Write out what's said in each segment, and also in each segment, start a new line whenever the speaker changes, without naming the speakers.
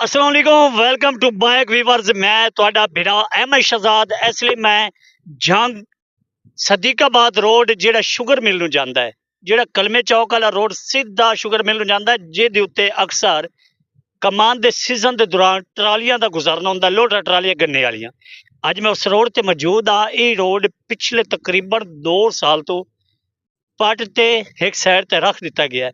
अस्सलाम वालेकुम welcome to bike viewers. मैं ਤੁਹਾਡਾ ਭਰਾ अहमद शहजाद। ਇਸ ਲਈ ਮੈਂ ਜੰਗ ਸਦੀਕਾਬਾਦ ਰੋਡ ਜਿਹੜਾ ਸ਼ੂਗਰ ਮਿਲ ਨੂੰ ਜਾਂਦਾ ਹੈ, ਜਿਹੜਾ ਕਲਮੇ ਚੌਕ ਵਾਲਾ ਰੋਡ ਸਿੱਧਾ ਸ਼ੂਗਰ ਮਿਲ ਨੂੰ ਜਾਂਦਾ ਹੈ, ਜਿਹਦੇ ਉੱਤੇ ਅਕਸਰ ਕਮਾਨ ਦੇ ਸੀਜ਼ਨ ਦੇ ਦੌਰਾਨ ਟਰਾਲੀਆਂ ਦਾ ਗੁਜ਼ਰਨਾ ਹੁੰਦਾ, ਲੋਟਾ ਟਰਾਲੀਆਂ ਗੰਨੇ ਵਾਲੀਆਂ। ਅੱਜ ਮੈਂ ਉਸ ਰੋਡ ਤੇ ਮੌਜੂਦ ਹਾਂ। ਇਹ ਰੋਡ ਪਿਛਲੇ ਤਕਰੀਬਨ 2 ਸਾਲ ਤੋਂ ਪੱਟ ਤੇ ਇੱਕ ਸਾਈਡ ਤੇ ਰੱਖ ਦਿੱਤਾ ਗਿਆ ਹੈ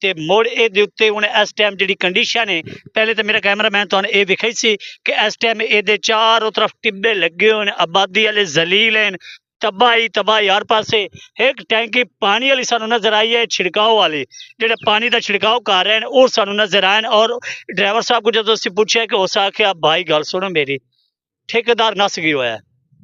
ਤੇ ਮੁੜ ਇਹਦੇ ਉੱਤੇ ਹੁਣ ਇਸ ਟਾਈਮ ਜਿਹੜੀ ਕੰਡੀਸ਼ਨ ਹੈ, ਪਹਿਲੇ ਤਾਂ ਮੇਰਾ ਕੈਮਰਾਮੈਨ ਤੁਹਾਨੂੰ ਇਹ ਵਿਖਾਈ ਸੀ ਕਿ ਇਸ ਟਾਈਮ ਇਹਦੇ ਚਾਰੋਂ ਤਰਫ ਟਿੱਬੇ ਲੱਗੇ ਹੋਏ ਨੇ, ਆਬਾਦੀ ਵਾਲੇ ਜ਼ਲੀਲ ਹਨ, ਤਬਾਹੀ ਹਰ ਪਾਸੇ। ਇੱਕ ਟੈਂਕੀ ਪਾਣੀ ਵਾਲੀ ਸਾਨੂੰ ਨਜ਼ਰ ਆਈ ਹੈ, ਛਿੜਕਾਓ ਵਾਲੀ ਜਿਹੜੇ ਪਾਣੀ ਦਾ ਛਿੜਕਾਓ ਕਰ ਰਹੇ ਨੇ ਉਹ ਸਾਨੂੰ ਨਜ਼ਰ ਆਏ। ਔਰ ਡਰਾਈਵਰ ਸਾਹਿਬ को ਜਦੋਂ ਅਸੀਂ ਪੁੱਛਿਆ ਕਿ ਉਸ ਆਖਿਆ ਭਾਈ ਗੱਲ ਸੁਣੋ ਮੇਰੀ, ਠੇਕੇਦਾਰ ਨਸ ਗਿਆ ਹੋਇਆ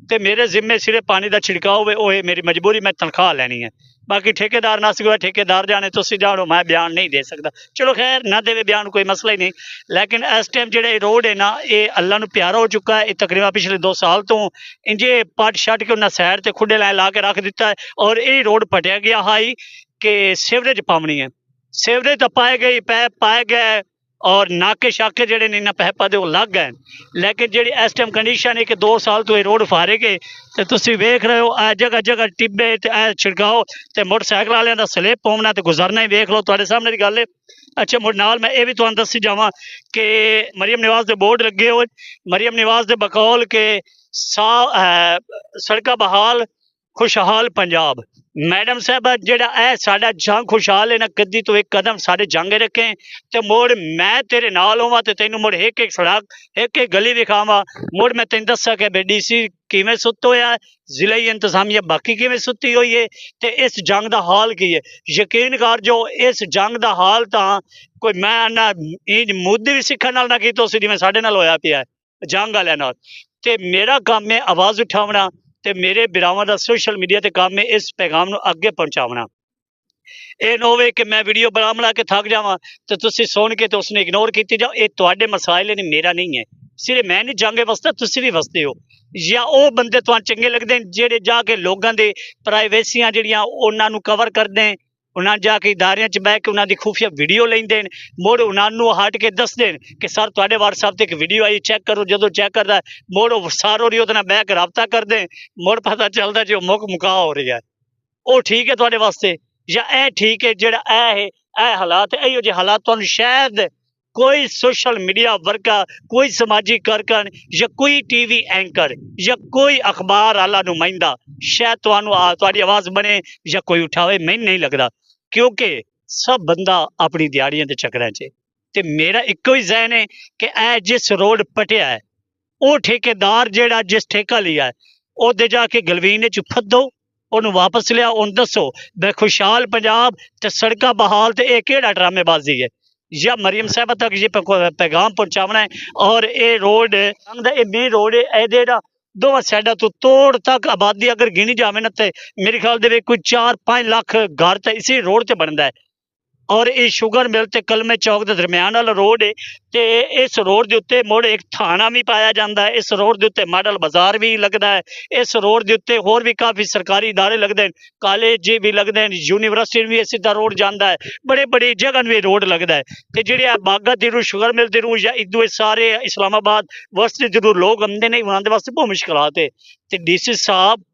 ਤੇ ਮੇਰੇ ਜ਼ਿੰਮੇ ਸਿਰੇ ਪਾਣੀ ਦਾ ਛਿੜਕਾਓ ਹੋਵੇ, ਉਹ ਮੇਰੀ ਮਜਬੂਰੀ, ਮੈਂ ਤਨਖਾਹ ਲੈਣੀ है। बाकी ठेकेदार नस गया, ठेकेदार जाने तुसी जानो, मैं बयान नहीं दे सकता। चलो खैर ना देवे बयान, कोई मसला ही नहीं। लेकिन इस टाइम जो रोड है ना, ये अल्लाह नू प्यारा हो चुका है। ये तकरीबन पिछले 2 साल तो इंजे पट छट के उन्हें साइड से खुडे ला के रख दिता है। और ये रोड पटिया गया हाई कि सीवरेज पावनी है, सीवरेज तो पाए गए, पैप पाए गए और नाके शाके ਜਿਹੜੇ ਨੇ ਨਾ ਪੈਪਾਂ ਦੇ ਉਹ ਲੱਗ ਗਏ। ਲੇਕਿਨ ਜਿਹੜੀ ਇਸ ਟਾਈਮ ਕੰਡੀਸ਼ਨ ਹੈ ਕਿ 2 ਸਾਲ ਤੋਂ ਇਹ ਰੋਡ ਫਾਰੇ ਗਏ ਤੇ ਤੁਸੀਂ ਵੇਖ ਰਹੇ ਹੋ ਆ ਜਗ੍ਹਾ ਜਗ੍ਹਾ ਟਿੱਬੇ ਤੇ ਇਹ ਛਿੜਕਾਓ ਤੇ ਮੋਟਰਸਾਈਕਲ ਵਾਲਿਆਂ ਦਾ ਸਲਿੱਪ ਪਾਉਣਾ ਤੇ ਗੁਜ਼ਰਨਾ ਹੀ ਵੇਖ ਲਓ, ਤੁਹਾਡੇ ਸਾਹਮਣੇ ਦੀ ਗੱਲ ਹੈ। ਅੱਛਾ, ਮੁੜ ਨਾਲ ਮੈਂ ਇਹ ਵੀ ਤੁਹਾਨੂੰ ਦੱਸੀ ਜਾਵਾਂ ਕਿ ਮਰੀਮ ਨਿਵਾਜ਼ ਦੇ ਬੋਰਡ ਲੱਗੇ ਹੋਏ, ਮਰੀਮ ਨਿਵਾਜ਼ ਦੇ ਬਕੌਲ के सड़का बहाल खुशहाल पंजाब। मैडम साहब जेड़ा है साडा जंग खुशहाल है ना, कदी तो एक कदम साढ़े जंग रखे तो मुड़ मैं तेरे नाल होवां ते तैनूं मुड़ एक सड़क एक गली विखावां। मुड़ मैं तैनूं दस्सां कि BDC किवें सुत्ता होया, जिला इंतजामिया बाकी किवें सुत्ती हुई है ते इस जंग दा हाल की है। यकीन कर जो इस जंग दा हाल तां कोई मैं ना मोदी भी सिक्खण नाल ना कीता सी जिवें साडे नाल होया पिया जंग वालियां नाल। ते मेरा काम है आवाज़ उठावना ते मेरे बिरावां दा सोशल मीडिया ते काम है इस पैगाम नूं अगे पहुंचावना। ਇਹ ਨਾ ਹੋਵੇ ਕਿ ਮੈਂ ਵੀਡੀਓ ਬਣਾ ਕੇ ਥੱਕ ਜਾਵਾਂ ਤੇ ਤੁਸੀਂ ਸੁਣ ਕੇ ਤੇ ਉਸਨੂੰ ਇਗਨੋਰ ਕੀਤੀ ਜਾਓ। ਇਹ ਤੁਹਾਡੇ ਮਸਾਇਲ ਨੇ, ਮੇਰਾ ਨਹੀਂ ਹੈ। ਸਿਰਫ ਮੈਂ ਨਹੀਂ ਜੰਗੇ ਵਸਦਾ, ਤੁਸੀਂ ਵੀ ਵਸਦੇ ਹੋ। ਜਾਂ ਉਹ ਬੰਦੇ ਤੁਹਾਨੂੰ ਚੰਗੇ ਲੱਗਦੇ ਨੇ ਜਿਹੜੇ ਜਾ ਕੇ ਲੋਕਾਂ ਦੇ ਪ੍ਰਾਈਵੇਸੀਆਂ ਜਿਹੜੀਆਂ ਉਹਨਾਂ ਨੂੰ ਕਵਰ ਕਰਦੇ ਨੇ, ਉਹਨਾਂ ਜਾ ਕੇ ਇਦਾਰਿਆਂ 'ਚ ਬਹਿ ਕੇ ਉਹਨਾਂ ਦੀ ਖੂਫੀਆ ਵੀਡੀਓ ਲੈਂਦੇ ਨੇ, ਮੁੜ ਉਹਨਾਂ ਨੂੰ ਹਟ ਕੇ ਦੱਸਦੇ ਨੇ ਕਿ ਸਰ ਤੁਹਾਡੇ WhatsApp ਤੇ ਇੱਕ ਵੀਡੀਓ ਆਈ, ਚੈੱਕ ਕਰੋ। ਜਦੋਂ ਚੈੱਕ ਕਰਦਾ ਮੁੜ ਉਹ ਸਾਰੋ ਦੀ ਉਹਦੇ ਨਾਲ ਬਹਿ ਕੇ ਰਾਬਤਾ ਕਰਦੇ, ਮੁੜ ਪਤਾ ਚੱਲਦਾ ਜੇ ਉਹ ਮੁਕਾ ਹੋ ਰਿਹਾ। ਉਹ ਠੀਕ ਹੈ ਤੁਹਾਡੇ ਵਾਸਤੇ ਜਾਂ ਇਹ ਠੀਕ ਹੈ ਜਿਹੜਾ ਇਹ ਹਾਲਾਤ, ਇਹੋ ਜਿਹੇ ਹਾਲਾਤ ਤੁਹਾਨੂੰ ਸ਼ਾਇਦ ਕੋਈ सोशल मीडिया वर्कर, कोई समाजी कारकन या कोई TV एंकर या कोई अखबार वाला नुमाइंदा शायद तुहाडी आवाज़ बने या कोई उठावे, मैनूं नहीं लगता। क्योंकि सब बंदा अपनी दिहाड़ियां दे चक्करां च ते मेरा इक्को ही ज़हन है कि जिस रोड पटिया है वो ठेकेदार जेड़ा जिस ठेका लिया है ओहदे जाके गलवीन च फद्दो, ਉਹਨੂੰ वापस लिया, ਉਹਨੂੰ दसो मैं खुशहाल पंजाब ते सड़का बहाल ते ਇਹ ਕਿਹੜਾ ड्रामेबाजी है। या मरीम साहब तक ये पैगाम पहुंचावना है। और ये रोड मेन रोड है, ये दोवां साइडां तो तोड़ तक आबादी अगर गिनी जाए ना तो मेरे ख्याल दे कोई 4-5 लाख घर तो इसी रोड ते बनता है। और ये शुगर मिल ते कलमे चौक के दरम्यान वाला रोड है ते इस रोड के उत्ते मुड़ एक थाना भी पाया जाता है, इस रोड के उत्ते मॉडल बाजार भी लगता है, इस रोड के उत्ते होर भी काफ़ी सरकारी इदारे लगते हैं, कॉलेज भी लगते हैं, यूनिवर्सिटी भी इसी दा रोड जाता है, बड़े बड़ी जगह भी रोड लगता है। तो जेह्ड़े बागा दे रू शुगर मिल दे रू या इदू सारे इस्लामाबाद वस्ती दे रू लोग आंदे ने, उन्हां दे वास्ते बहुत मुश्किलात है। तो DC साहब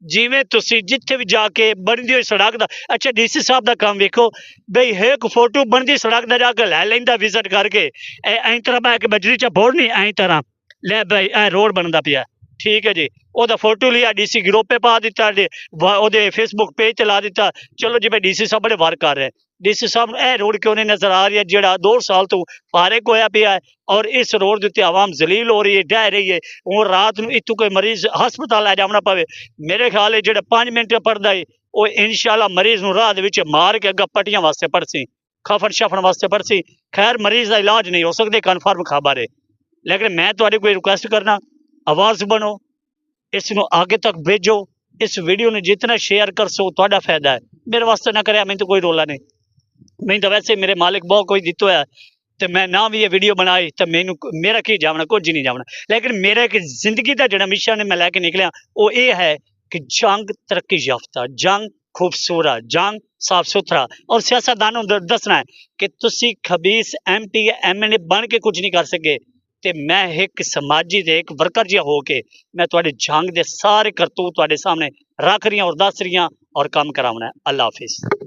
जिमें तुसी जिथे भी जाके बनती हुई सड़क का, अच्छा DC साहब का काम वेखो बई, एक फोटो बनती सड़क का जाके लै लेंदा विजिट करके, ऐ तरह मैं बजरी च बोड़ नहीं ऐ तरह ले बई ऐ रोड बनता पिया, ठीक है जी। ओदा फोटो लिया DC ग्रुप पे पा दिता, ओदे फेसबुक पेज ते ला दिता, चलो जी भाई DC साहब बड़े वर्क कर रहे हैं। DC साहब ए रोड क्यों नहीं नजर आ रही है जेड़ा 2 साल तो फारिग होया पिया है और इस रोड के उत्ते आवाम जलील हो रही है, डह रही है। और रात नूं इत्थों कोई मरीज हस्पताल लै जाना पवे, मेरे ख्याल है जेड़ा 5 मिनट पढ़दा है वो इंशाअल्लाह मरीज नूं राह दे विच मार के अग्गे पट्टियां वास्ते पड़सी, खफन शफन वास्ते पड़सी। खैर मरीज का इलाज नहीं हो सकते, कन्फर्म खबर है। लेकिन मैं तुहाडे कोई रिक्वेस्ट करना, आवाज़ बनो, इसनूं आगे तक भेजो, इस वीडियो ने जितना शेयर कर सो तुहाडा फायदा है। मेरे वास्ते ना करे, मैं तो कोई रोला नहीं, मैं तो वैसे मेरे मालिक बहुत कोई दिता है तो मैं ना भी ये वीडियो बनाई तो मैनू मेरा की जावना, कुछ नहीं जावना। लेकिन मेरा एक जिंदगी का जो मिशन मैं लैके निकलिया वो ये है कि जंग तरक्की याफ्ता, जंग खूबसूरत जंग साफ सुथरा और सियासतदानों ਨੂੰ ਦੱਸਣਾ ਹੈ ਕਿ ਤੁਸੀਂ ਖਬੀਸ MP MLA ਬਣ ਕੇ ਕੁਝ ਨਹੀਂ ਕਰ ਸਕੇ ਤੇ ਮੈਂ ਇੱਕ ਸਮਾਜੀ ਦੇ ਇੱਕ ਵਰਕਰ ਜਿਹਾ ਹੋ ਕੇ ਮੈਂ ਤੁਹਾਡੇ ਜੰਗ ਦੇ ਸਾਰੇ ਕਰਤੂਤ ਤੁਹਾਡੇ ਸਾਹਮਣੇ ਰੱਖ ਰਹੀਆਂ ਔਰ ਦੱਸ ਰਹੀਆਂ ਔਰ ਕੰਮ ਕਰਾਉਣਾ ਹੈ। ਅੱਲਾ ਹਾਫਿਜ਼।